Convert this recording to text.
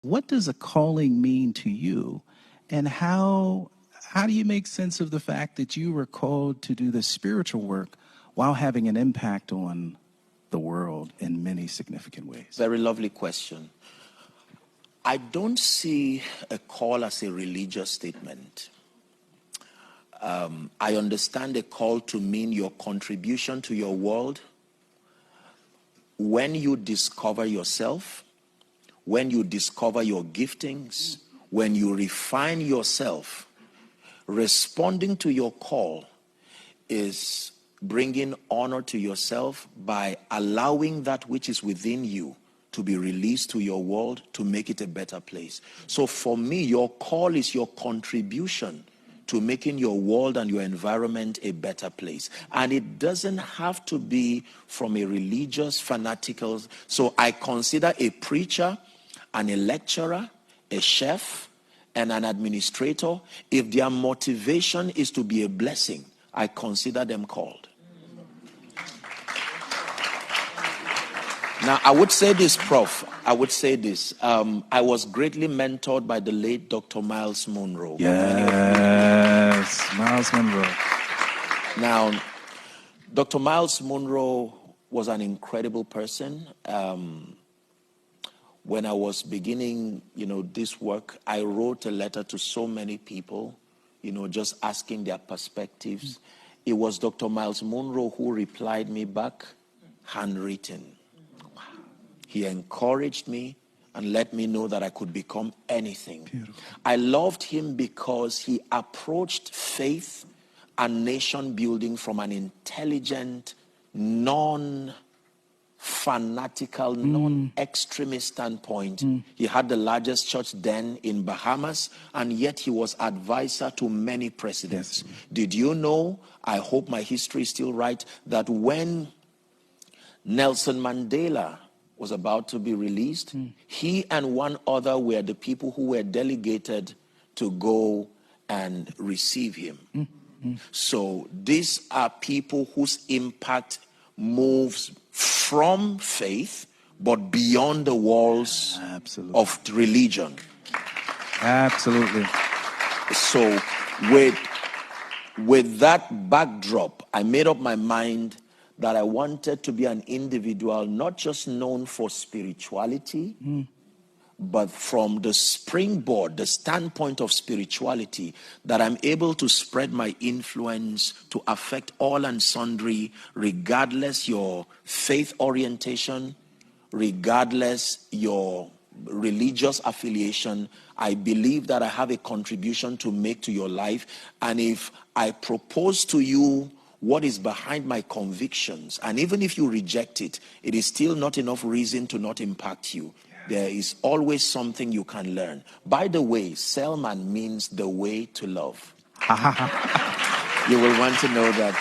What does a calling mean to you? And how do you make sense of the fact that you were called to do this spiritual work while having an impact on the world in many significant ways? Very lovely question. I don't see a call as a religious statement. I understand a call to mean your contribution to your world when you discover yourself, when you discover your giftings, when you refine yourself. Responding to your call is bringing honor to yourself by allowing that which is within you to be released to your world to make it a better place. So for me, your call is your contribution to making your world and your environment a better place. And it doesn't have to be from a religious, fanatical. So I consider a preacher and a lecturer, a chef, and an administrator, if their motivation is to be a blessing, I consider them called. Now, I would say this, Prof. I would say this. I was greatly mentored by the late Dr. Miles Monroe. Yes, Miles Monroe. Now, Dr. Miles Monroe was an incredible person. When I was beginning, this work, I wrote a letter to so many people, just asking their perspectives. It was Dr. Miles Monroe who replied me back, handwritten. He encouraged me and let me know that I could become anything. Beautiful. I loved him because he approached faith and nation building from an intelligent, non-fanatical, non-extremist standpoint. He had the largest church then in Bahamas, and yet he was advisor to many presidents. Yes. Did you know, I hope my history is still right, that when Nelson Mandela was about to be released, he and one other were the people who were delegated to go and receive him. So these are people whose impact moves from faith, but beyond the walls of religion. Absolutely. So with that backdrop, I made up my mind that I wanted to be an individual not just known for spirituality, but from the springboard, the standpoint of spirituality, that I'm able to spread my influence to affect all and sundry, regardless your faith orientation, regardless your religious affiliation. I believe that I have a contribution to make to your life. And if I propose to you what is behind my convictions, and even if you reject it, it is still not enough reason to not impact you. There is always something you can learn. By the way, Selman means the way to love. You will want to know that.